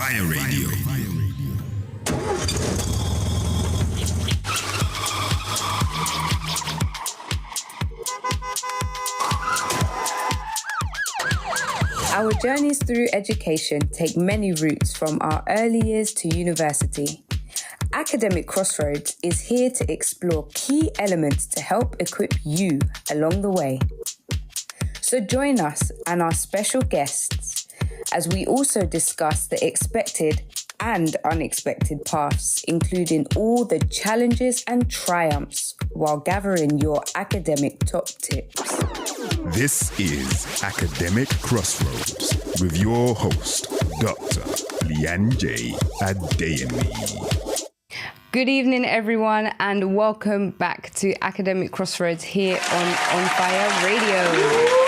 Fire Radio. Our journeys through education take many routes from our early years to university. Academic Crossroads is here to explore key elements to help equip you along the way. So join us and our special guests as we also discuss the expected and unexpected paths, including all the challenges and triumphs while gathering your academic top tips. This is Academic Crossroads with your host, Dr. Leanne J. Adu-Boahene. Good evening, everyone, and welcome back to Academic Crossroads here on Fire Radio.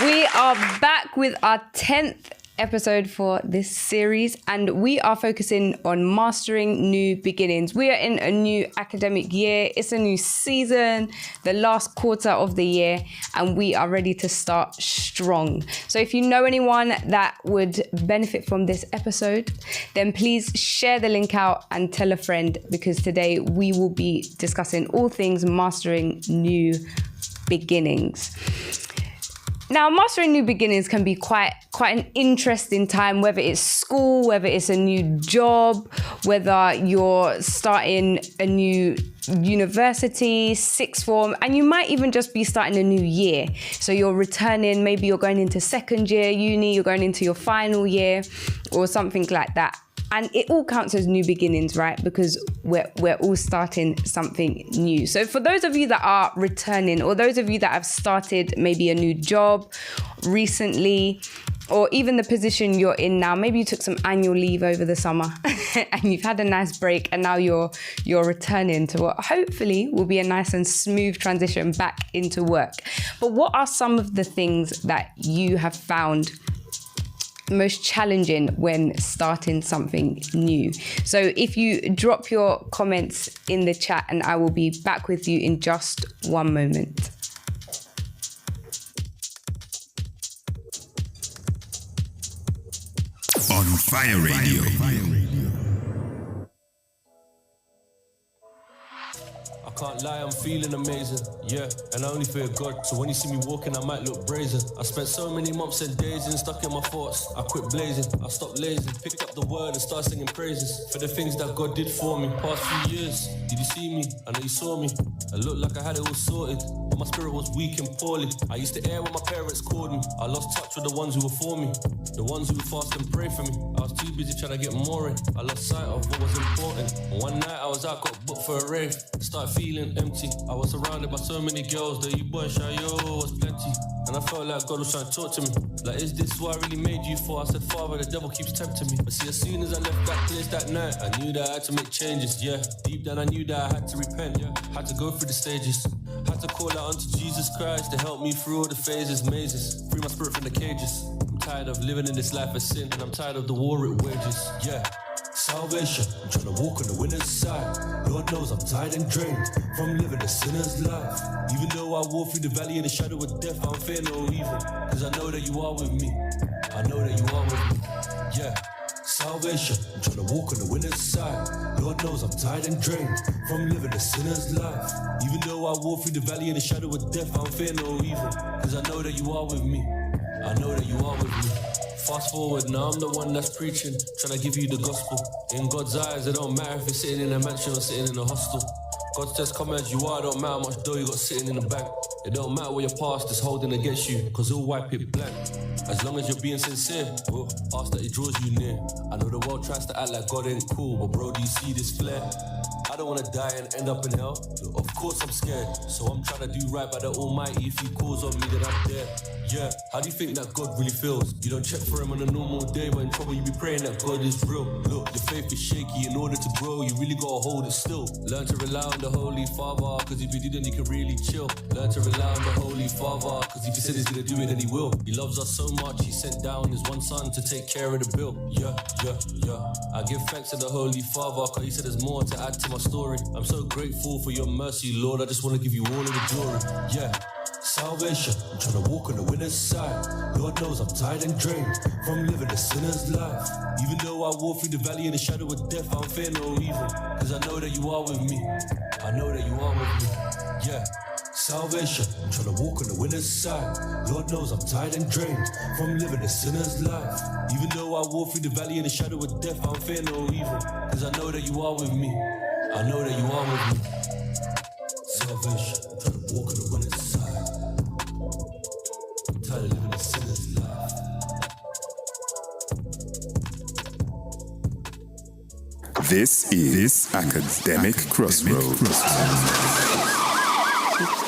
We are back with our 10th episode for this series, and we are focusing on mastering new beginnings. We are in a new academic year. It's a new season, the last quarter of the year, and we are ready to start strong. So if you know anyone that would benefit from this episode, then please share the link out and tell a friend, because today we will be discussing all things mastering new beginnings. Now, mastering new beginnings can be quite an interesting time, whether it's school, whether it's a new job, whether you're starting a new university, sixth form, and you might even just be starting a new year. So you're returning, maybe you're going into second year uni, you're going into your final year or something like that. And it all counts as new beginnings, right? Because we're all starting something new. So for those of you that are returning, or those of you that have started maybe a new job recently, or even the position you're in now, maybe you took some annual leave over the summer and you've had a nice break, and now you're returning to what hopefully will be a nice and smooth transition back into work. But what are some of the things that you have found most challenging when starting something new? So if you drop your comments in the chat, and I will be back with you in just one moment. On Fire Radio. Can't lie, I'm feeling amazing, yeah, and I only fear God, so when you see me walking, I might look brazen. I spent so many months and days in, stuck in my thoughts. I quit blazing, I stopped lazing, picked up the word and started singing praises for the things that God did for me. Past few years, did you see me? I know you saw me. I looked like I had it all sorted, but my spirit was weak and poorly. I used to air when my parents called me. I lost touch with the ones who were for me, the ones who would fast and pray for me. I was too busy trying to get more in. I lost sight of what was important. And one night I was out, got booked for a rave, started feeling empty. I was surrounded by so many girls, that you boy shy, yo, was plenty. And I felt like God was trying to talk to me. Like, is this what I really made you for? I said, Father, the devil keeps tempting me. But see, as soon as I left that place that night, I knew that I had to make changes, yeah. Deep down I knew that I had to repent, yeah. Had to go through the stages. Had to call out unto Jesus Christ to help me through all the phases, mazes. Free my spirit from the cages. I'm tired of living in this life of sin, and I'm tired of the war it wages, yeah. Salvation, I'm trying to walk on the winner's side. Lord knows I'm tired and drained from living a sinner's life. Even though I walk through the valley of the shadow of death, I don't fear no evil, cause I know that you are with me. I know that you are with me, yeah. Salvation, I'm trying to walk on the winner's side. Lord knows I'm tired and drained from living a sinner's life. Even though I walk through the valley of the shadow of death, I don't fear no evil, cause I know that you are with me. I know that you are with me. Fast forward, now I'm the one that's preaching, trying to give you the gospel. In God's eyes, it don't matter if you're sitting in a mansion or sitting in a hostel. God says come as you are, don't matter how much dough you got sitting in the bank. It don't matter what your past is holding against you, cause he'll wipe it blank. As long as you're being sincere, well, ask that he draws you near. I know the world tries to act like God ain't cool, but bro, do you see this flare? I don't wanna die and end up in hell. Of course I'm scared, so I'm trying to do right by the Almighty. If you calls on me, then I'm there. Yeah, how do you think that God really feels? You don't check for him on a normal day, but in trouble you be praying that God is real. Look, your faith is shaky. In order to grow, you really gotta hold it still. Learn to rely on the Holy Father, cause if you do, then you can really chill. Learn to rely on the Holy Father, cause if he said he's gonna do it, then he will. He loves us so much, he sent down his one son to take care of the bill. Yeah. I give thanks to the Holy Father, cause he said there's more to add to my story. I'm so grateful for your mercy, Lord. I just wanna give you all of the glory. Yeah. salvation. I'm trying to walk on the winner's side. Lord knows I'm tired and drained from living a sinner's life. Even though I walk through the valley of the shadow of death, I don't fear no evil, cause I know that you are with me. I know that you are with me. Yeah. Salvation, I'm trying to walk on the winner's side. Lord knows I'm tired and drained from living a sinner's life. Even though I walk through the valley of the shadow of death, I don't fear no evil, cause I know that you are with me. I know that you are with me. Salvation, I'm trying to walk on the winner's side. I'm tired of living a sinner's life. This is Academic Crossroads.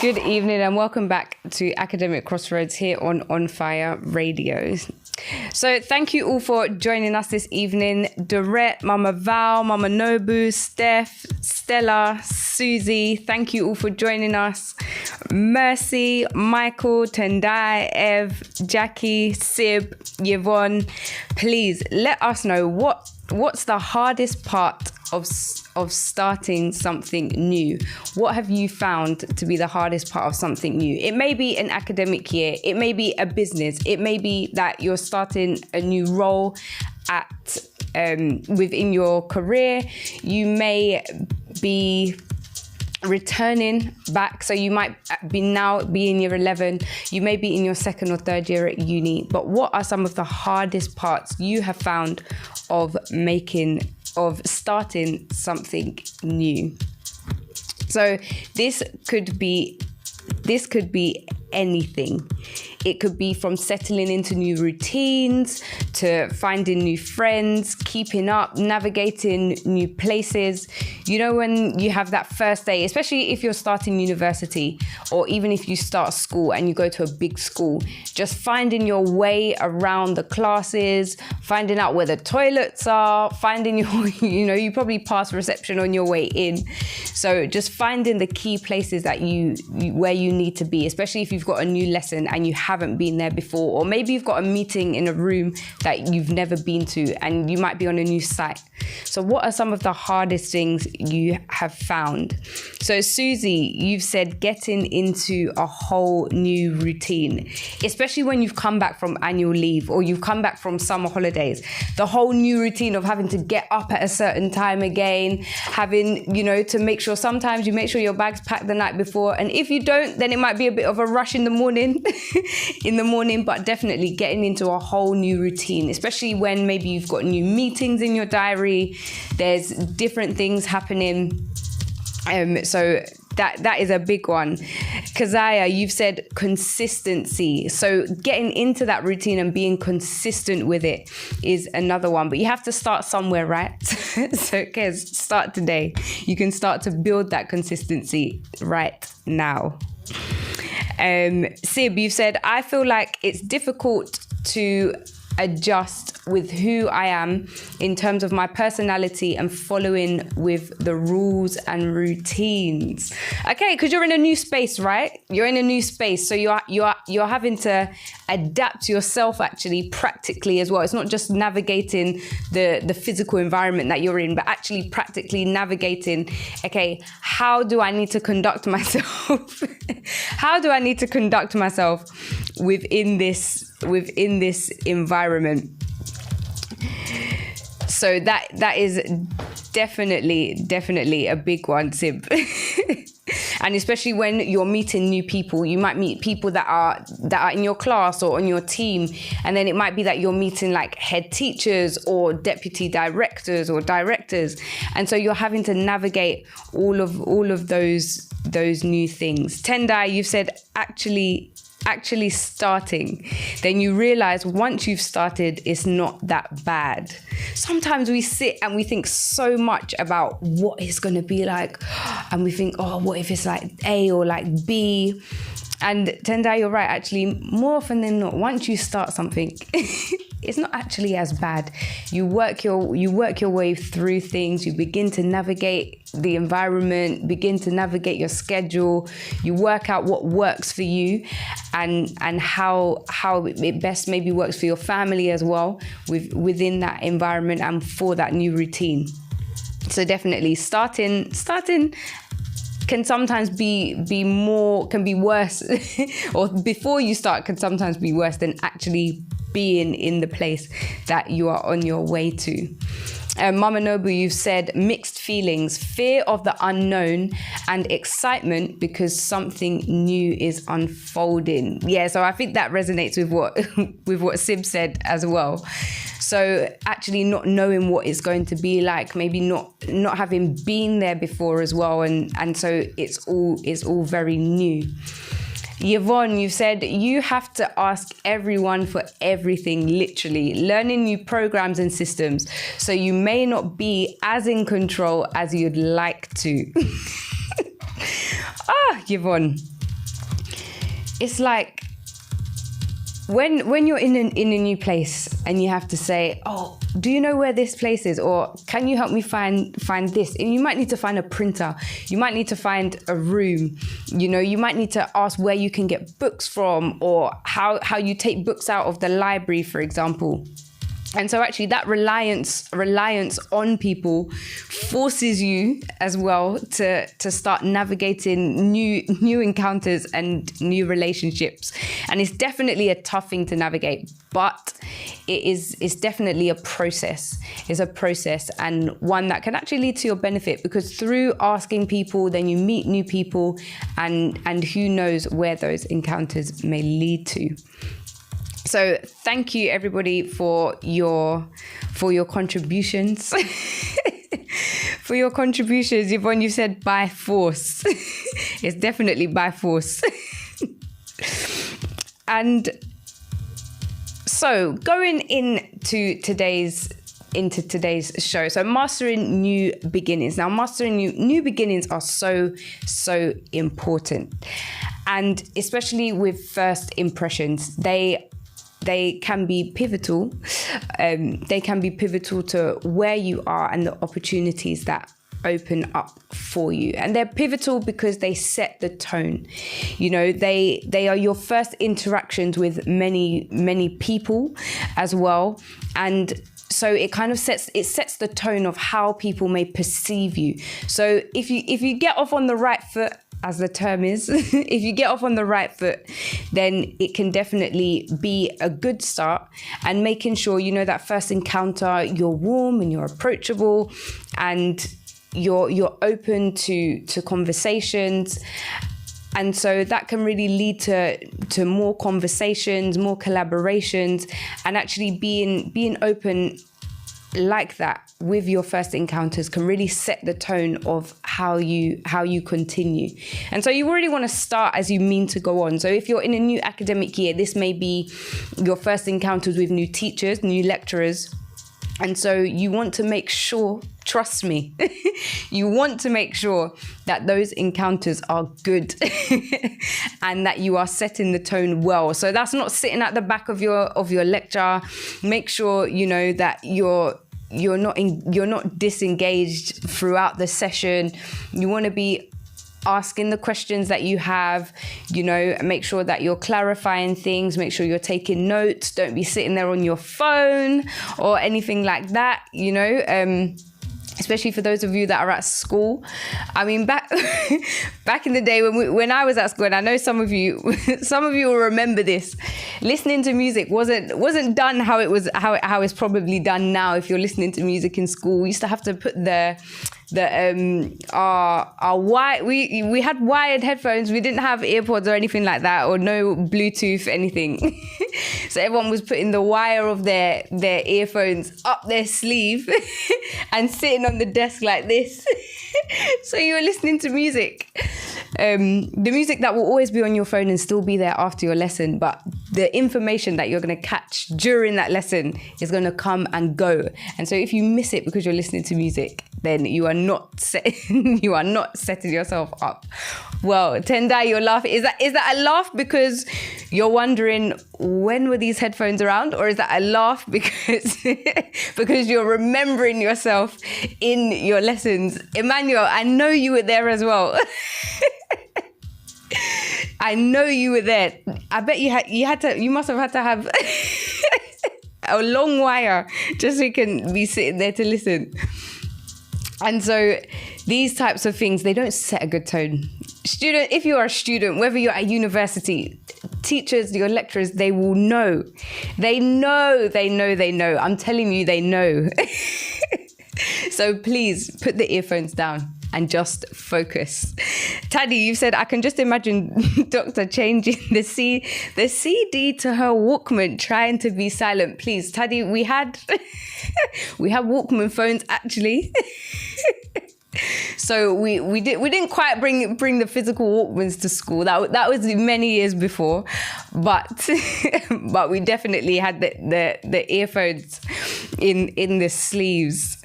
Good evening and welcome back to Academic Crossroads here on Fire Radio. So thank you all for joining us this evening. Dorette, Mama Val, Mama Nobu, Steph, Stella, Susie, thank you all for joining us. Mercy, Michael, Tendai, Ev, Jackie, Sib, Yvonne, please let us know what's the hardest part of starting something new. What have you found to be the hardest part of something new? It may be an academic year, it may be a business, it may be that you're starting a new role at within your career. You may be returning back, so you might be in year 11, you may be in your second or third year at uni, but what are some of the hardest parts you have found of starting something new? So this could be anything. It could be from settling into new routines to finding new friends, keeping up, navigating new places. You know, when you have that first day, especially if you're starting university or even if you start school and you go to a big school, just finding your way around the classes, finding out where the toilets are, finding you probably pass reception on your way in. So just finding the key places that where you need to be, especially if you've got a new lesson and you haven't been there before, or maybe you've got a meeting in a room that you've never been to and you might be on a new site. So what are some of the hardest things you have found? So Susie, you've said getting into a whole new routine, especially when you've come back from annual leave or you've come back from summer holidays. The whole new routine of having to get up at a certain time again, having, to make sure sometimes you make sure your bag's packed the night before. And if you don't, then it might be a bit of a rush in the morning, but definitely getting into a whole new routine, especially when maybe you've got new meetings in your diary, there's different things happening. So that is a big one. Keziah, you've said consistency. So getting into that routine and being consistent with it is another one. But you have to start somewhere, right? So Kez, start today. You can start to build that consistency right now. Sib, you've said, I feel like it's difficult to adjust with who I am in terms of my personality and following with the rules and routines. Okay, because you're in a new space, right? You're in a new space, so you're having to adapt yourself actually practically as well. It's not just navigating the physical environment that you're in, but actually practically navigating, okay, how do I need to conduct myself? How do I need to conduct myself within this environment? So that is definitely a big one, Sib. And especially when you're meeting new people, you might meet people that are in your class or on your team, and then it might be that you're meeting like head teachers or deputy directors or directors, and so you're having to navigate all of those new things. Tendai, you've said actually starting, then you realize once you've started, it's not that bad. Sometimes we sit and we think so much about what it's going to be like, and we think, oh, what if it's like A or like B? And Tendai, you're right, actually, more often than not, once you start something, it's not actually as bad. You work your way through things, you begin to navigate the environment, begin to navigate your schedule, you work out what works for you and how it best maybe works for your family as well within that environment and for that new routine. So definitely starting can sometimes be worse, or before you start can sometimes be worse than actually being in the place that you are on your way to. Mama Nobu, you've said mixed feelings, fear of the unknown and excitement because something new is unfolding. Yeah, so I think that resonates with what Sib said as well. So actually not knowing what it's going to be like, maybe not having been there before as well, and so it's all very new. Yvonne, you've said you have to ask everyone for everything, literally. Learning new programs and systems, so you may not be as in control as you'd like to. Yvonne. It's like when you're in a new place and you have to say, oh, do you know where this place is? Or can you help me find this? And you might need to find a printer. You might need to find a room. You know, you might need to ask where you can get books from, or how you take books out of the library, for example. And so actually that reliance on people forces you as well to start navigating new encounters and new relationships. And it's definitely a tough thing to navigate, but it's definitely a process. It's a process, and one that can actually lead to your benefit, because through asking people, then you meet new people, and who knows where those encounters may lead to. So thank you everybody for your contributions. For your contributions. Yvonne, you said by force. It's definitely by force. And so going into today's show, so mastering new beginnings. Now, mastering new beginnings are so important, and especially with first impressions, they can be pivotal. They can be pivotal to where you are and the opportunities that open up for you. And they're pivotal because they set the tone. You know, they are your first interactions with many people as well. And so it kind of sets the tone of how people may perceive you. So if you get off on the right foot, as the term is, if you get off on the right foot, then it can definitely be a good start. And making sure, you know, that first encounter, you're warm and you're approachable, and you're open to conversations. And so that can really lead to more conversations, more collaborations, and actually being open like that with your first encounters can really set the tone of how you continue. And so you already want to start as you mean to go on. So if you're in a new academic year, this may be your first encounters with new teachers, new lecturers. And so you want to make sure, trust me, you want to make sure that those encounters are good and that you are setting the tone well. So that's not sitting at the back of your lecture. Make sure, you know, that you're not disengaged throughout the session. You want to be asking the questions that you have, you know, make sure that you're clarifying things, make sure you're taking notes. Don't be sitting there on your phone or anything like that, you know, especially for those of you that are at school. I mean, back in the day when I was at school, and I know some of you will remember this, listening to music wasn't done how it's probably done now. If you're listening to music in school, we used to have to put we had wired headphones. We didn't have earpods or anything like that, or no Bluetooth anything. So everyone was putting the wire of their earphones up their sleeve and sitting on the desk like this. So you were listening to music. The music that will always be on your phone and still be there after your lesson, but the information that you're going to catch during that lesson is going to come and go. And so if you miss it because you're listening to music, then you are not setting yourself up well. Tendai, you're laughing. Is that a laugh because you're wondering when were these headphones around, or is that a laugh because you're remembering yourself in your lessons? Emmanuel, I know you were there as well. I know you were there. I bet you must have had to have a long wire just so you can be sitting there to listen. And so these types of things, they don't set a good tone. If you are a student, whether you're at university, teachers, your lecturers, they will know. They know. I'm telling you, they know. So please put the earphones down and just focus. Taddy, you said, I can just imagine Doctor changing the CD to her Walkman, trying to be silent. Please, Taddy, we had Walkman phones actually. So we didn't quite bring the physical Walkmans to school. That was many years before, but we definitely had the earphones in the sleeves.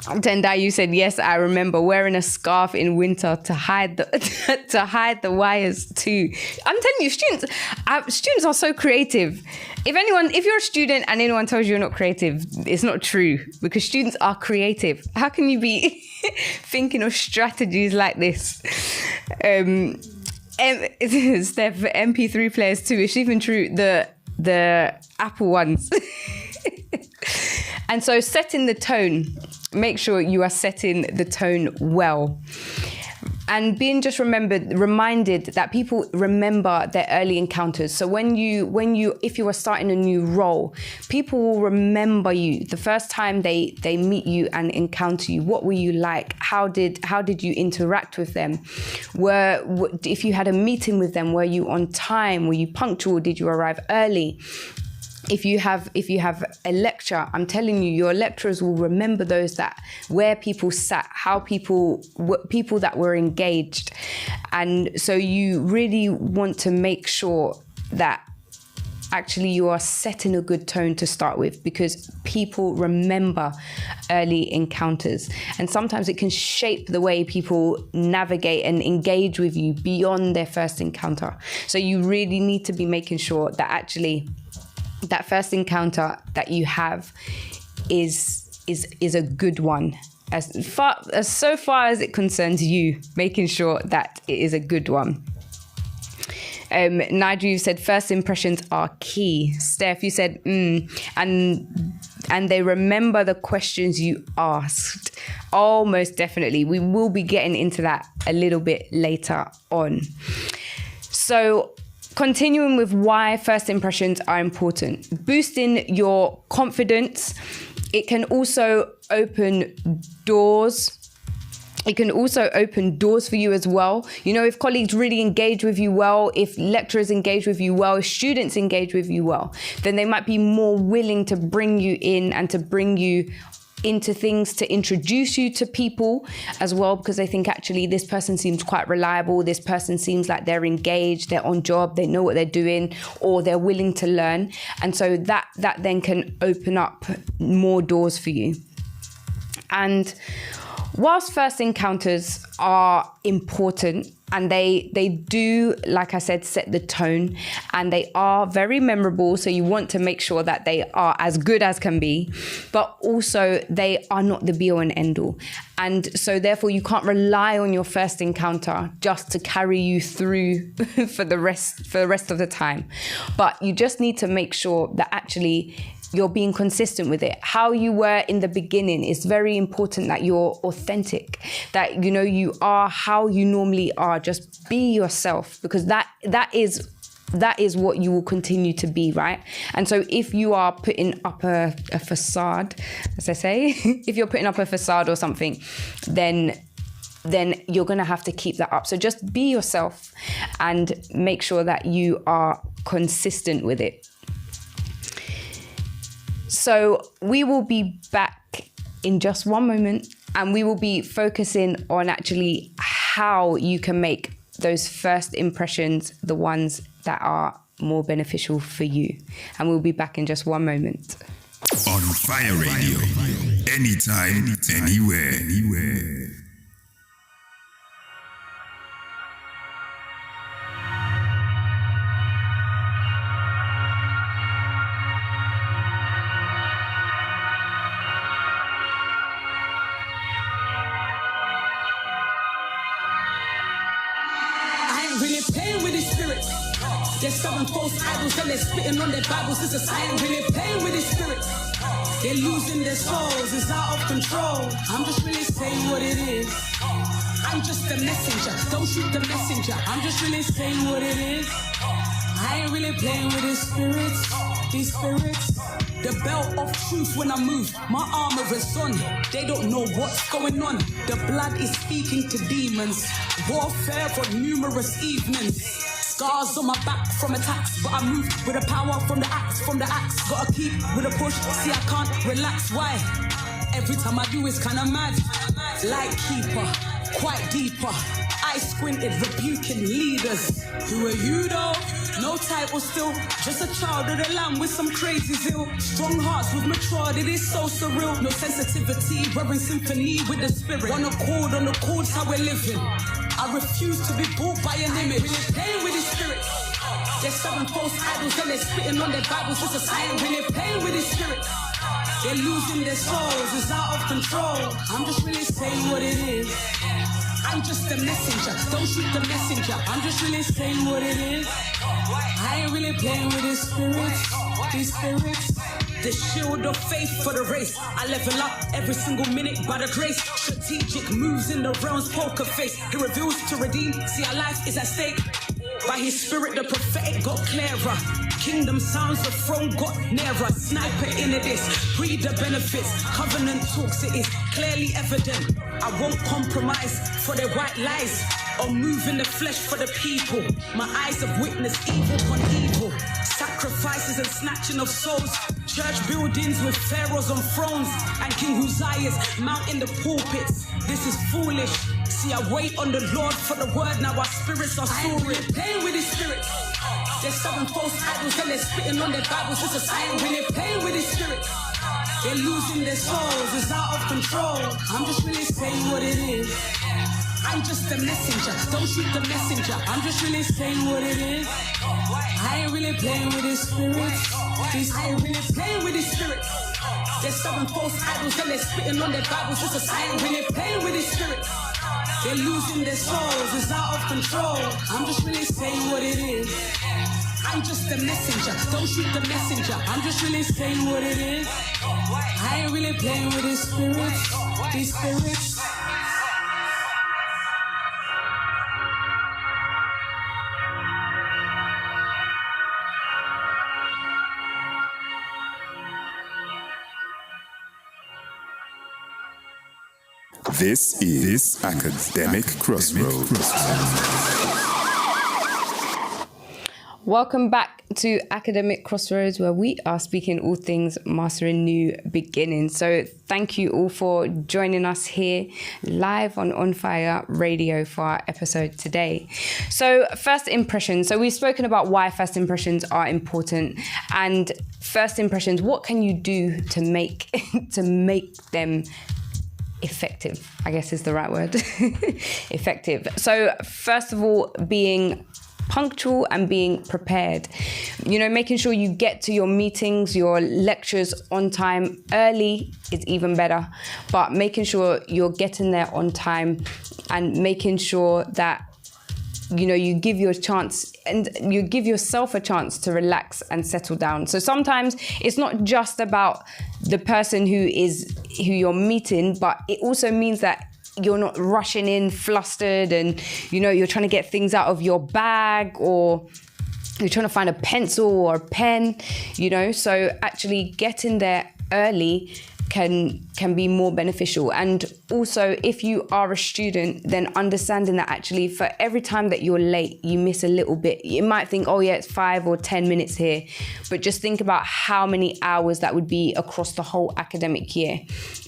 Tendai, you said, yes, I remember wearing a scarf in winter to hide the wires too. I'm telling you, students are so creative. If you're a student and anyone tells you you're not creative, it's not true, because students are creative. How can you be thinking of strategies like this? Steph, MP3 players too. It's even true, the Apple ones. And so setting the tone, make sure you are setting the tone well. And being just reminded that people remember their early encounters. So if you are starting a new role, people will remember you. The first time they meet you and encounter you, what were you like? How did you interact with them? If you had a meeting with them, were you on time? Were you punctual? Did you arrive early? If you have a lecture, I'm telling you, your lecturers will remember where people sat, people that were engaged. And so you really want to make sure that actually you are setting a good tone to start with, because people remember early encounters. And sometimes it can shape the way people navigate and engage with you beyond their first encounter. So you really need to be making sure that actually that first encounter that you have is a good one, as far as it concerns you, making sure that it is a good one. Nigel, you said first impressions are key. Steph, you said and they remember the questions you asked. Oh, most definitely. We will be getting into that a little bit later on. So continuing with why first impressions are important. Boosting your confidence. It can also open doors. It can also open doors for you as well. You know, if colleagues really engage with you well, if lecturers engage with you well, if students engage with you well, then they might be more willing to bring you in and to bring you into things, to introduce you to people as well, because they think actually this person seems quite reliable, this person seems like they're engaged, they're on job, they know what they're doing, or they're willing to learn. And so that then can open up more doors for you. And whilst first encounters are important, and they do, like I said, set the tone, and they are very memorable, so you want to make sure that they are as good as can be, but also they are not the be-all and end-all. And so therefore you can't rely on your first encounter just to carry you through for the rest of the time. But you just need to make sure that actually you're being consistent with it. How you were in the beginning is very important, that you're authentic, that, you know, you are how you normally are. Just be yourself, because that is what you will continue to be, right? And so if you are putting up a facade, as I say, if you're putting up a facade or something, then you're going to have to keep that up. So just be yourself and make sure that you are consistent with it. So we will be back in just one moment, and we will be focusing on actually how you can make those first impressions the ones that are more beneficial for you. And we'll be back in just one moment. On Fire Radio, anytime, anywhere. They're stubborn false idols and they're spitting on their Bibles. This is I ain't really playing with his spirits. They're losing their souls, it's out of control. I'm just really saying what it is. I'm just a messenger, don't shoot the messenger. I'm just really saying what it is. I ain't really playing with these spirits. The belt of truth when I move, my armor is on. They don't know what's going on. The blood is speaking to demons. Warfare for numerous evenings. Scars on my back from attacks, but I move with the power from the axe. Gotta keep with a push, see I can't relax. Why? Every time I do it's kinda mad. Light keeper, quite deeper. I squinted, rebuking leaders. Who are you though? No title still, just a child of the lamb with some crazy zeal. Strong hearts with maturity, it is so surreal. No sensitivity, wearing symphony with the spirit. On the chords, how we're living. I refuse to be bought by an image. Really playing with his spirits. They're serving false idols and they're spitting on their Bibles. It's a sign, really playing with his spirits. They're losing their souls, it's out of control. I'm just really saying what it is. I'm just a messenger, don't shoot the messenger. I'm just really saying what it is. I ain't really playing with these spirits. The shield of faith for the race. I level up every single minute by the grace. Strategic moves in the realm's poker face. He reveals to redeem, see our life is at stake. By his spirit the prophetic got clearer. Kingdom sounds, the throne got nearer. Sniper in this, read the benefits. Covenant talks, it is clearly evident. I won't compromise for their white lies or move in the flesh for the people. My eyes have witnessed evil upon evil. Sacrifices and snatching of souls. Church buildings with pharaohs on thrones and King Uzziah's mounting the pulpits. This is foolish. See, I wait on the Lord for the word. Now our spirits are soaring. Playing with his spirits. They're serving false idols and they're spitting on their Bibles. It's a sign. Really playing with his spirits. They're losing their souls. It's out of control. I'm just really saying what it is. I'm just a messenger. Don't shoot the messenger. I'm just really saying what it is. I ain't really playing with these spirits. I ain't really playing with these spirits. They're serving false idols and they're spitting on their Bibles. It's a sign. Really playing with these spirits. They're losing their souls. It's out of control. I'm just really saying what it is. I'm just a messenger. Don't shoot the messenger. I'm just really saying what it is. I ain't really playing with these spirits. This is Academic Crossroads. Welcome back to Academic Crossroads, where we are speaking all things mastering new beginnings. So thank you all for joining us here live on Fire Radio for our episode today. So first impressions. So we've spoken about why first impressions are important, and first impressions, what can you do to make them effective, I guess is the right word. Effective. So first of all, being punctual and being prepared. You know, making sure you get to your meetings, your lectures on time. Early is even better, but making sure you're getting there on time and making sure that, you know, you give your chance and you give yourself a chance to relax and settle down. So sometimes it's not just about the person who you're meeting, but it also means that you're not rushing in flustered and, you know, you're trying to get things out of your bag, or you're trying to find a pencil or a pen, you know. So actually getting there early can be more beneficial. And also, if you are a student, then understanding that actually for every time that you're late, you miss a little bit. You might think, oh yeah, it's 5 or 10 minutes here, but just think about how many hours that would be across the whole academic year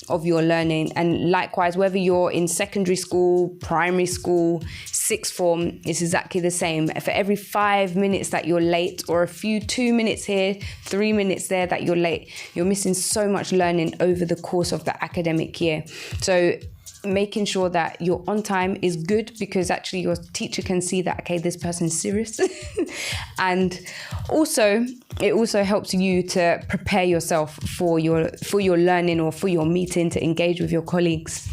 of your learning. And likewise, whether you're in secondary school, primary school, sixth form, it's exactly the same. For every 5 minutes that you're late, or a few 2 minutes here, 3 minutes there that you're late, you're missing so much learning over the course of the academic year. So making sure that you're on time is good, because actually your teacher can see that, okay, this person's serious. And also, it also helps you to prepare yourself for your learning or for your meeting, to engage with your colleagues.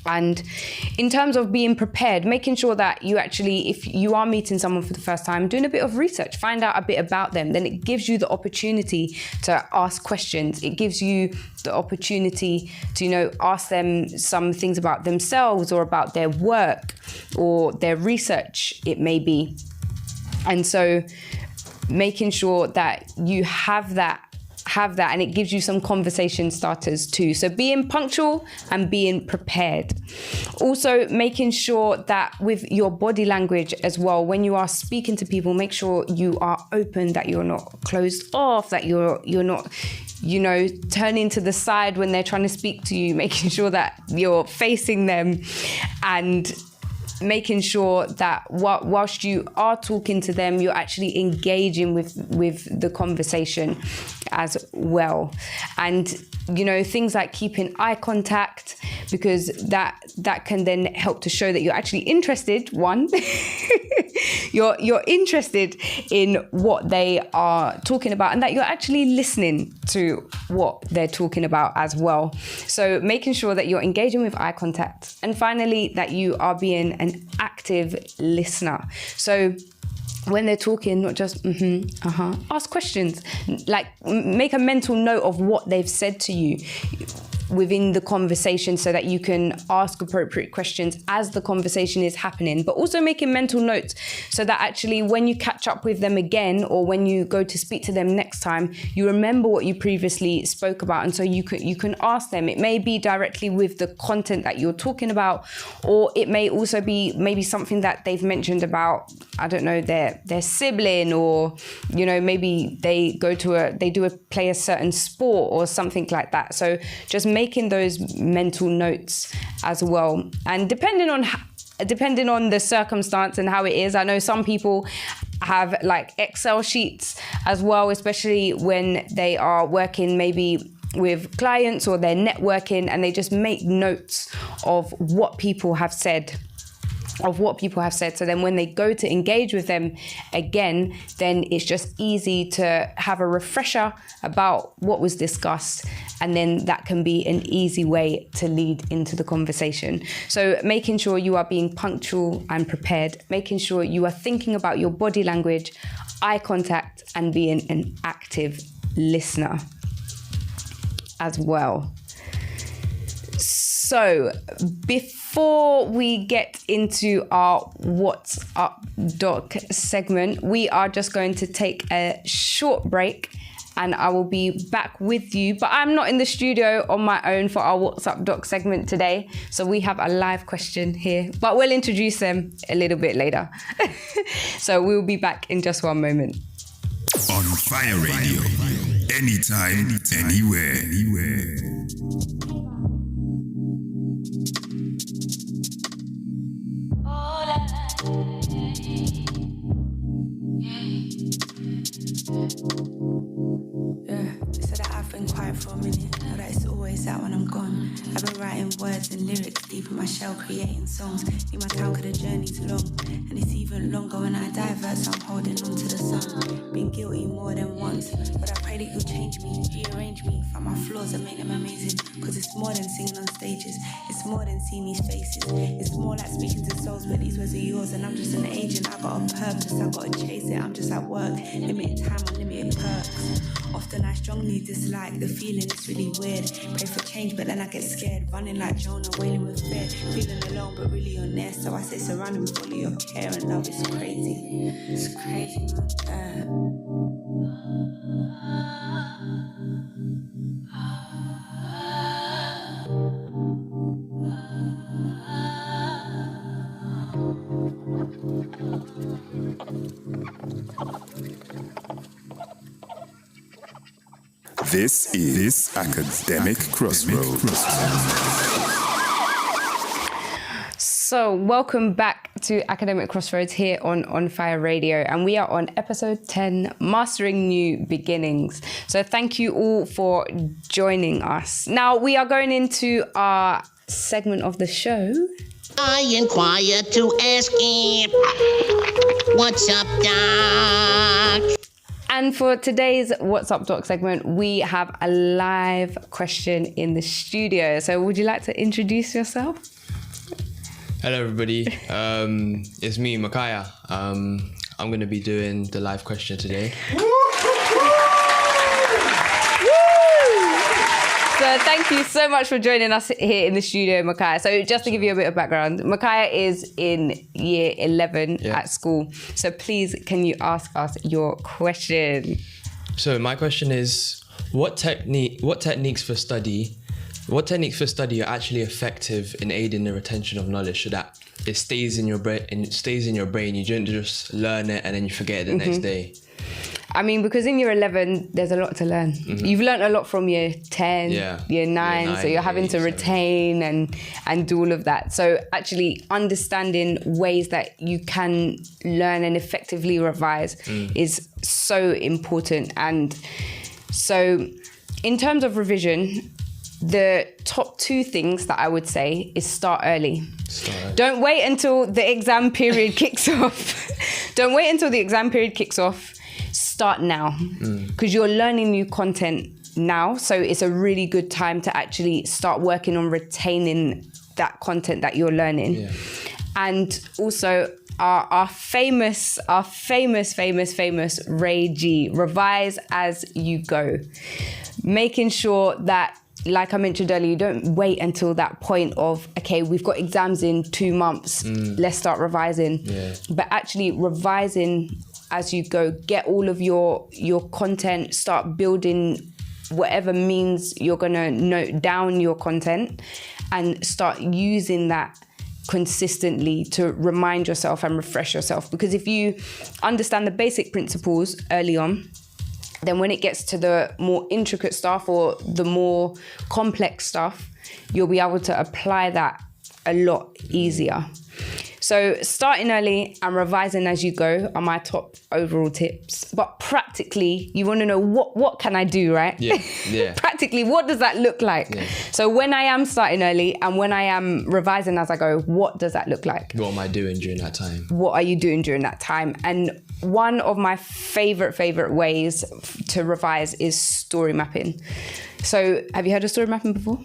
And in terms of being prepared, making sure that you actually, if you are meeting someone for the first time, doing a bit of research, find out a bit about them, then it gives you the opportunity to ask questions. It gives you the opportunity to, you know, ask them some things about themselves or about their work or their research, it may be. And so making sure that you have that, and it gives you some conversation starters too. So being punctual and being prepared. Also making sure that with your body language as well, when you are speaking to people, make sure you are open, that you're not closed off, that you're not, you know, turning to the side when they're trying to speak to you, making sure that you're facing them, and making sure that whilst you are talking to them, you're actually engaging with the conversation as well. And, you know, things like keeping eye contact, because that can then help to show that you're actually interested. One, you're interested in what they are talking about, and that you're actually listening to what they're talking about as well. So making sure that you're engaging with eye contact. And finally, that you are being an active listener. So when they're talking, not just ask questions, like make a mental note of what they've said to you within the conversation, so that you can ask appropriate questions as the conversation is happening, but also making mental notes so that actually when you catch up with them again, or when you go to speak to them next time, you remember what you previously spoke about. And so you can ask them. It may be directly with the content that you're talking about, or it may also be maybe something that they've mentioned about, I don't know, their sibling, or, you know, maybe they play a certain sport or something like that. So just making those mental notes as well. And depending on the circumstance and how it is, I know some people have like Excel sheets as well, especially when they are working maybe with clients or they're networking, and they just make notes of what people have said. So then when they go to engage with them again, then it's just easy to have a refresher about what was discussed. And then that can be an easy way to lead into the conversation. So making sure you are being punctual and prepared, making sure you are thinking about your body language, eye contact, and being an active listener as well. So before we get into our What's Up Doc segment, we are just going to take a short break, and I will be back with you. But I'm not in the studio on my own for our What's Up Doc segment today. So we have a live question here, but we'll introduce them a little bit later. So we'll be back in just one moment. On Fire Radio, anytime, anywhere. So that I've been quiet for a minute. Know that it's always out when I'm gone. I've been writing words and lyrics deep in my shell, creating songs. Think my time 'cause the journey's long, and it's even longer when I divert. So I'm holding on to the sun. Been guilty more than once, but I pray that you'll change me, rearrange me, find my flaws and make them amazing. 'Cause it's more than singing on stages. It's more than seeing these faces. It's more like speaking to souls, but these words are yours, and I'm just an agent. I got a purpose, I gotta chase it. I'm just at work, limited time, unlimited perks. Often I strongly dislike the feeling, it's really weird. Pray for change, but then I get scared. Running like Jonah, wailing with fear. Feeling alone, but really you're there. So I say surrounded with all of your care and love. It's crazy. It's crazy, man. This is Academic Crossroads. So welcome back to Academic Crossroads here on Fire Radio, and we are on episode 10, Mastering New Beginnings. So thank you all for joining us. Now we are going into our segment of the show. I inquire to ask him, what's up, Doc? And for today's What's Up Doc segment, we have a live question in the studio. So would you like to introduce yourself? Hello, everybody. It's me, Makaya. I'm going to be doing the live question today. So thank you so much for joining us here in the studio, Makaya. So just to give you a bit of background, Makaya is in year 11 at school. So please, can you ask us your question? So my question is, what techniques for study are actually effective in aiding the retention of knowledge so that it stays in your brain, you don't just learn it and then you forget it the next day? I mean, because in year 11, there's a lot to learn. You've learned a lot from year 10, year 9, so you're having to retain and do all of that. So actually understanding ways that you can learn and effectively revise is so important. And so in terms of revision, the top 2 things that I would say is start early. Don't wait until the exam period kicks off. Don't wait until the exam period kicks off. Start now, because you're learning new content now. So it's a really good time to actually start working on retaining that content that you're learning. Yeah. And also our famous Ray G, revise as you go. Making sure that, like I mentioned earlier, you don't wait until that point of, okay, we've got exams in 2 months, let's start revising. Yeah. But actually revising as you go, get all of your content, start building whatever means you're gonna note down your content and start using that consistently to remind yourself and refresh yourself. Because if you understand the basic principles early on, then when it gets to the more intricate stuff or the more complex stuff, you'll be able to apply that a lot easier. So starting early and revising as you go are my top overall tips. But practically, you want to know what can I do, right? Yeah. Practically, what does that look like? Yeah. So when I am starting early and when I am revising as I go, what does that look like? What am I doing during that time? What are you doing during that time? And one of my favorite ways to revise is story mapping. So have you heard of story mapping before?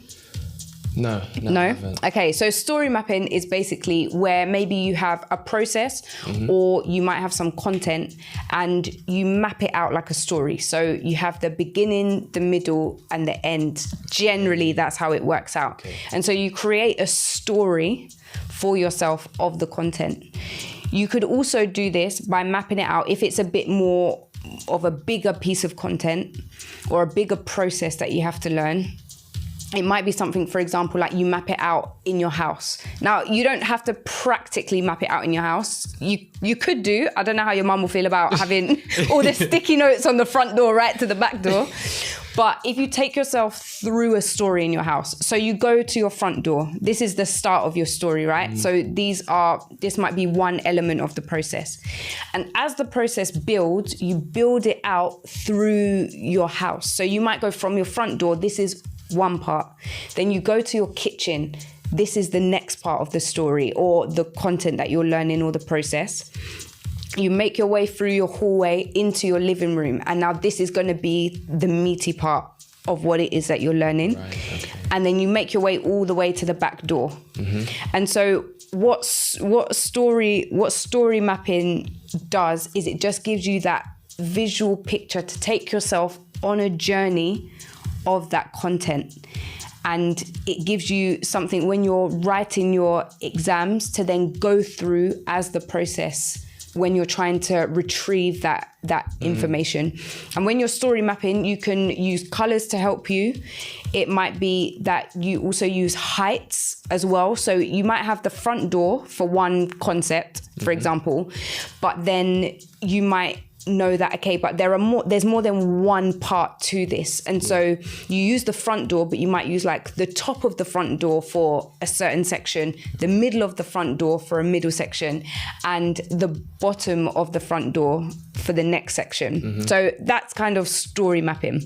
No. I haven't. Okay, so story mapping is basically where maybe you have a process or you might have some content and you map it out like a story. So you have the beginning, the middle and the end. Generally, that's how it works out. Okay. And so you create a story for yourself of the content. You could also do this by mapping it out if it's a bit more of a bigger piece of content or a bigger process that you have to learn. It might be something, for example, like you map it out in your house. Now, you don't have to practically map it out in your house. You could do. I don't know how your mum will feel about having all the sticky notes on the front door right to the back door. But if you take yourself through a story in your house, so you go to your front door, this is the start of your story, right? So this might be one element of the process. And as the process builds, you build it out through your house. So you might go from your front door, this is one part. Then you go to your kitchen. This is the next part of the story or the content that you're learning or the process. You make your way through your hallway into your living room. And now this is going to be the meaty part of what it is that you're learning. Right, okay. And then you make your way all the way to the back door. And so what story mapping does is it just gives you that visual picture to take yourself on a journey of that content. And it gives you something when you're writing your exams to then go through as the process when you're trying to retrieve that information. And when you're story mapping, you can use colors to help you. It might be that you also use heights as well. So you might have the front door for one concept, for example, but then you might know that, okay, but there's more than one part to this. And so you use the front door, but you might use like the top of the front door for a certain section, the middle of the front door for a middle section, and the bottom of the front door for the next section. So that's kind of story mapping.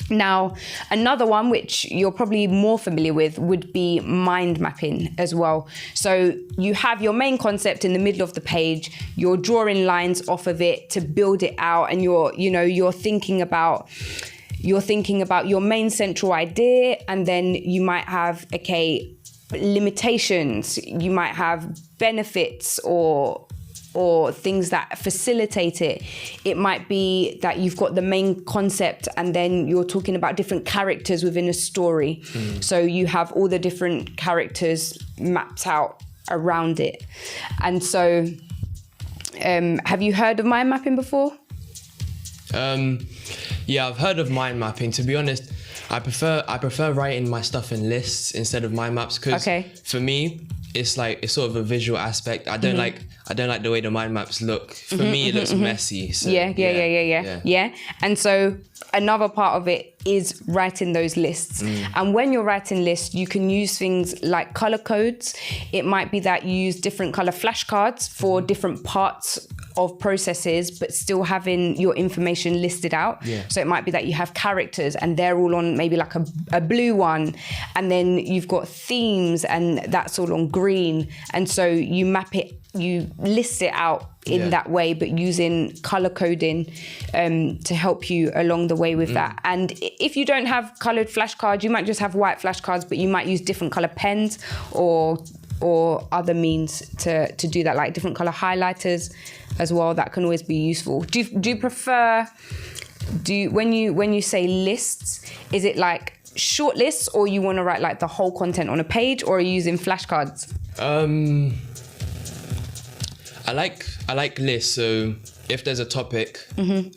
Now, another one which you're probably more familiar with would be mind mapping as well. So you have your main concept in the middle of the page, you're drawing lines off of it to build it out, and you're thinking about your main central idea, and then you might have, okay, limitations, you might have benefits or things that facilitate it. It might be that you've got the main concept and then you're talking about different characters within a story. So you have all the different characters mapped out around it. And so, have you heard of mind mapping before? Yeah, I've heard of mind mapping. To be honest, I prefer writing my stuff in lists instead of mind maps, because for me, it's sort of a visual aspect. I don't like the way the mind maps look. For me, it looks messy. So, yeah. And so another part of it is writing those lists. And when you're writing lists, you can use things like color codes. It might be that you use different color flashcards for different parts of processes, but still having your information listed out. So it might be that you have characters and they're all on maybe like a blue one, and then you've got themes and that's all on green. And so you map it, you list it out in that way, but using color coding to help you along the way with that. And if you don't have colored flashcards, you might just have white flashcards, but you might use different color pens or other means to do that, like different color highlighters as well. That can always be useful. Do you prefer, when you say lists, is it like short lists, or you want to write like the whole content on a page, or are you using flashcards? I like lists. So if there's a topic,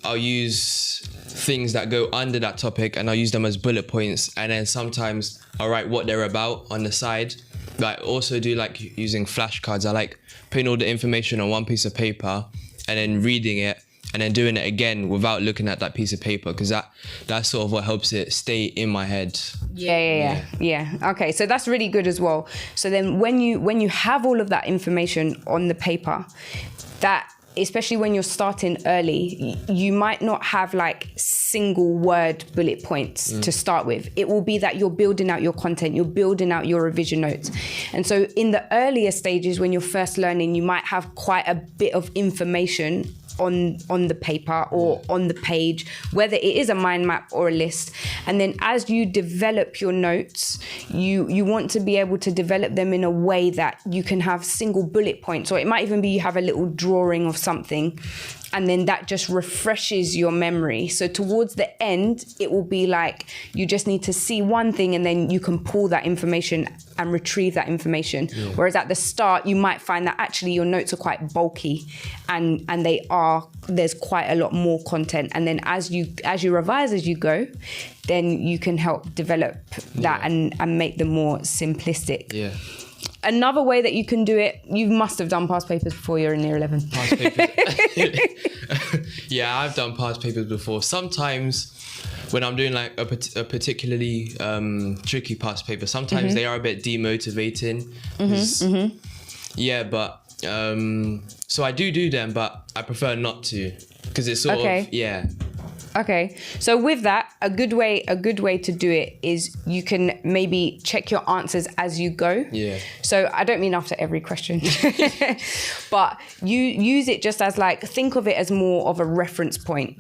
I'll use things that go under that topic and I'll use them as bullet points, and then sometimes I'll write what they're about on the side. But I also do like using flashcards. I like putting all the information on one piece of paper and then reading it and then doing it again without looking at that piece of paper, because that's sort of what helps it stay in my head. Yeah. Okay, so that's really good as well. So then when you have all of that information on the paper, that, especially when you're starting early, you might not have like single word bullet points to start with. It will be that you're building out your content, you're building out your revision notes. And so in the earlier stages, when you're first learning, you might have quite a bit of information on the paper or on the page, whether it is a mind map or a list. And then as you develop your notes, you want to be able to develop them in a way that you can have single bullet points, or it might even be you have a little drawing of something, and then that just refreshes your memory. So towards the end, it will be like you just need to see one thing and then you can pull that information and retrieve that information. Whereas at the start, you might find that actually your notes are quite bulky and there's quite a lot more content. And then as you revise as you go, then you can help develop that and make them more simplistic. Yeah. Another way that you can do it, you must have done past papers before you're in year 11. Past papers. Yeah, I've done past papers before. Sometimes when I'm doing like a particularly tricky past paper, sometimes they are a bit demotivating. Yeah, but so I do them, but I prefer not to, because it's sort of, Okay, so with that, a good way to do it is you can maybe check your answers as you go. Yeah. So I don't mean after every question, but you use it just as like, think of it as more of a reference point.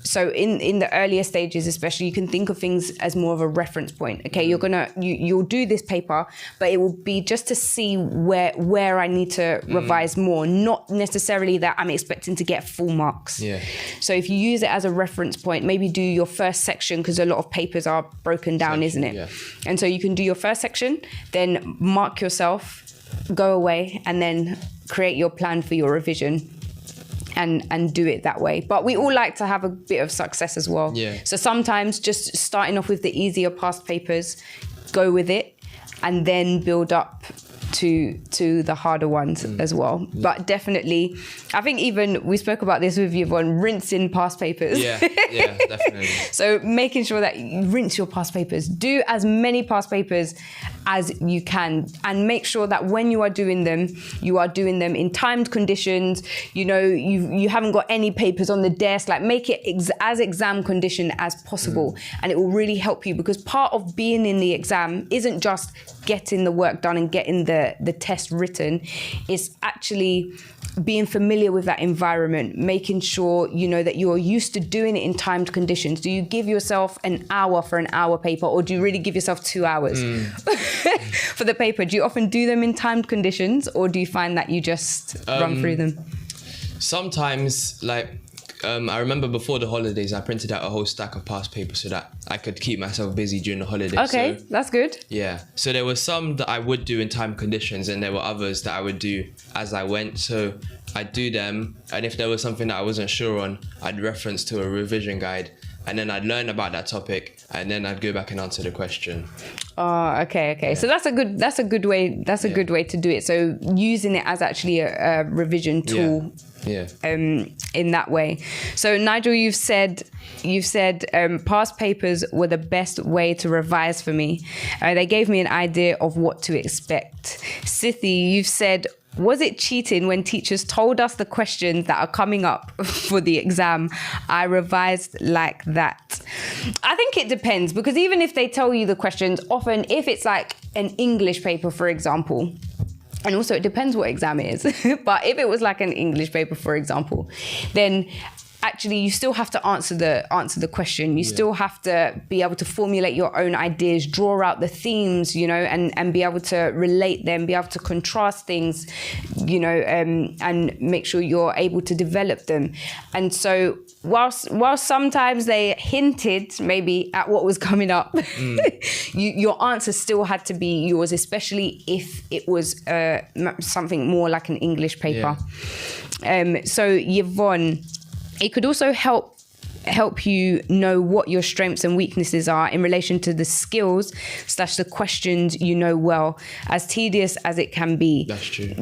So in the earlier stages, especially, you can think of things as more of a reference point. Okay, you'll do this paper, but it will be just to see where I need to revise more, not necessarily that I'm expecting to get full marks. Yeah. So if you use it as a reference point, maybe do your first section, because a lot of papers are broken down, isn't it? Yeah. And so you can do your first section, then mark yourself, go away, and then create your plan for your revision and do it that way. But we all like to have a bit of success as well. Yeah. So sometimes just starting off with the easier past papers, go with it, and then build up to the harder ones as well. But definitely, I think even we spoke about this with you on rinsing past papers. Yeah, definitely. So making sure that you rinse your past papers, do as many past papers as you can, and make sure that when you are doing them in timed conditions. You know, you haven't got any papers on the desk. Like, make it as exam condition as possible, and it will really help you, because part of being in the exam isn't just getting the work done and getting the test written. It's actually being familiar with that environment, making sure you know that you're used to doing it in timed conditions. Do you give yourself an hour for an hour paper, or do you really give yourself 2 hours? for the paper. Do you often do them in timed conditions, or do you find that you just run through them? Sometimes, like, I remember before the holidays, I printed out a whole stack of past papers so that I could keep myself busy during the holidays. Okay, so, that's good. Yeah. So there were some that I would do in time conditions, and there were others that I would do as I went. So I'd do them, and if there was something that I wasn't sure on, I'd reference to a revision guide, and then I'd learn about that topic, and then I'd go back and answer the question. Oh, okay. Yeah. So that's a good way. That's a good way to do it. So using it as actually a revision tool. Yeah. In that way. So Nigel, you've said past papers were the best way to revise for me. They gave me an idea of what to expect. Sithi, you've said, was it cheating when teachers told us the questions that are coming up for the exam? I revised like that. I think it depends, because even if they tell you the questions, often if it's like an English paper, for example, and also it depends what exam it is, but if it was like an English paper, for example, then actually you still have to answer the question. You still have to be able to formulate your own ideas, draw out the themes, and be able to relate them, be able to contrast things, and make sure you're able to develop them. And so whilst sometimes they hinted maybe at what was coming up, your answer still had to be yours, especially if it was something more like an English paper. Yeah. So Yvonne, it could also help you know what your strengths and weaknesses are in relation to the skills / the questions you know well, as tedious as it can be. That's true.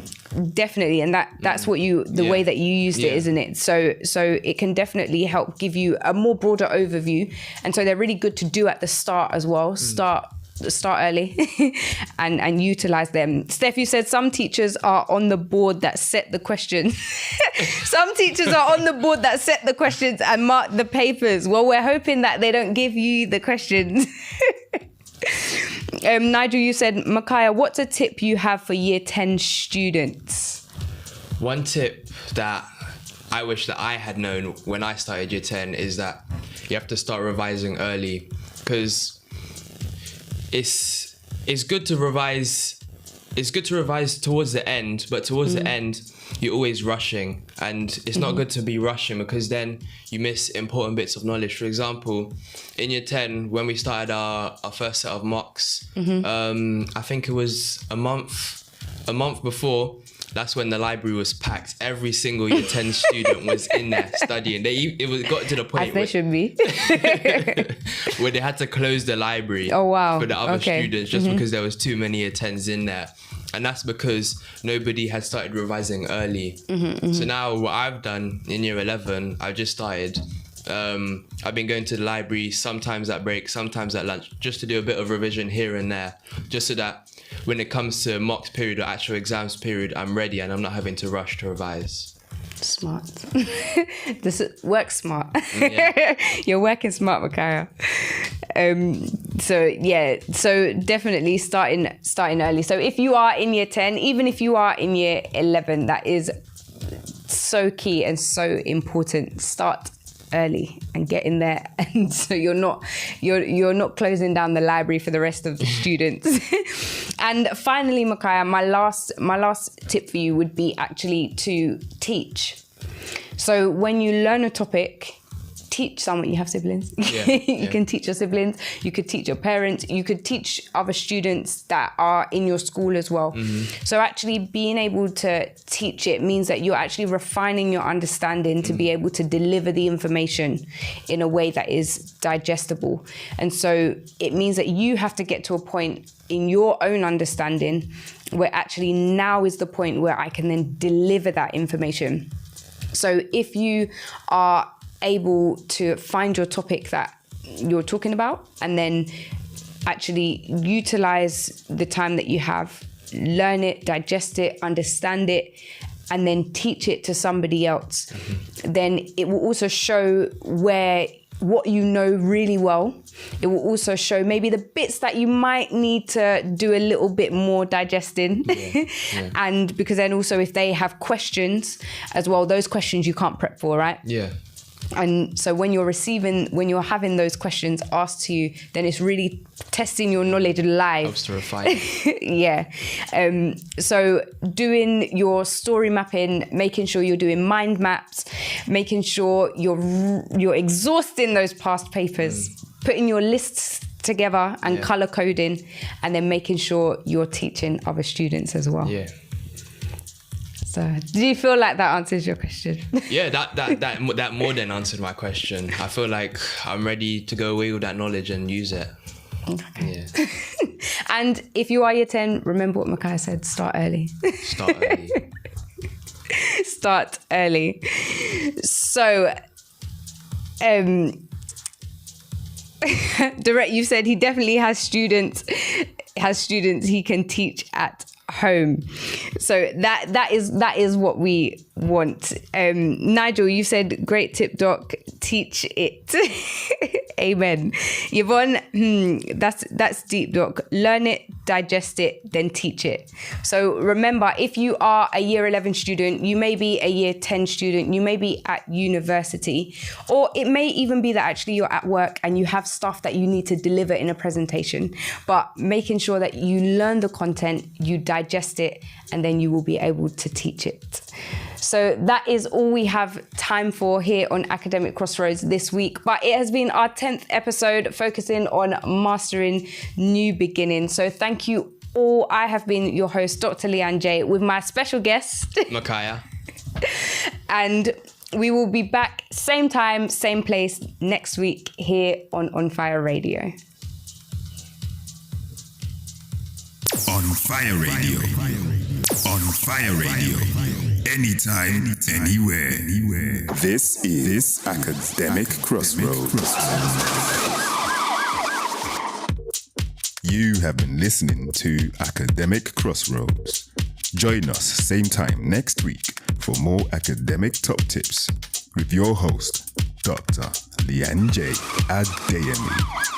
Definitely. And that's what the way that you used it, isn't it? So it can definitely help give you a more broader overview. And so they're really good to do at the start as well. Start early and utilize them. Steph, you said some teachers are on the board that set the questions. Some teachers are on the board that set the questions and mark the papers. Well, we're hoping that they don't give you the questions. Nigel, you said, Makaya, what's a tip you have for year 10 students? One tip that I wish that I had known when I started year 10 is that you have to start revising early, because it's good to revise. It's good to revise towards the end, but towards the end, you're always rushing, and it's not good to be rushing, because then you miss important bits of knowledge. For example, in year 10, when we started our first set of mocks, I think it was a month before. That's when the library was packed. Every single year 10 student was in there studying. It got to the point where they should be. where they had to close the library for the other students just because there was too many year 10s in there. And that's because nobody had started revising early. So now what I've done in year 11, I've just started. I've been going to the library sometimes at break, sometimes at lunch, just to do a bit of revision here and there, just so that when it comes to mocks period or actual exams period, I'm ready and I'm not having to rush to revise. Smart. Work smart. You're working smart, Makaya. So definitely starting early. So if you are in year 10, even if you are in year 11, that is so key and so important. Start early and get in there, and so you're not closing down the library for the rest of the students. And finally, Makaya, my last tip for you would be actually to teach. So when you learn a topic, teach someone. You have siblings. You can teach your siblings. You could teach your parents. You could teach other students that are in your school as well. So actually being able to teach it means that you're actually refining your understanding to be able to deliver the information in a way that is digestible. And so it means that you have to get to a point in your own understanding where actually now is the point where I can then deliver that information. So if you are able to find your topic that you're talking about and then actually utilize the time that you have, learn it, digest it, understand it, and then teach it to somebody else, then it will also show what you know really well. It will also show maybe the bits that you might need to do a little bit more digesting. And because then also if they have questions as well, those questions you can't prep for, right? And so when you're having those questions asked to you, then it's really testing your knowledge live. Helps to refine. Yeah. So doing your story mapping, making sure you're doing mind maps, making sure you're exhausting those past papers, putting your lists together and color coding, and then making sure you're teaching other students as well. Yeah. So, do you feel like that answers your question? Yeah, that more than answered my question. I feel like I'm ready to go away with that knowledge and use it. Okay. Yeah. And if you are year 10, remember what Micaiah said, start early. Start early. Start early. So, Direct, you said he definitely has students he can teach at home. So that is what we want. Nigel, you said great tip, Doc. Teach it. Amen. Yvonne, that's deep, Doc. Learn it, digest it, then teach it. So remember, if you are a year 11 student, you may be a year 10 student, you may be at university, or it may even be that actually you're at work and you have stuff that you need to deliver in a presentation, but making sure that you learn the content, you digest it, and then you will be able to teach it. So that is all we have time for here on Academic Crossroads this week. But it has been our 10th episode focusing on mastering new beginnings. So thank you all. I have been your host, Dr. Leanne J, with my special guest, Micaiah. And we will be back same time, same place next week here on Fire Radio. On Fire Radio. On Fire Radio. Anytime, anywhere. This is Academic Crossroads. You have been listening to Academic Crossroads. Join us same time next week for more academic top tips with your host, Dr. Leanne J. Adu-Boahene.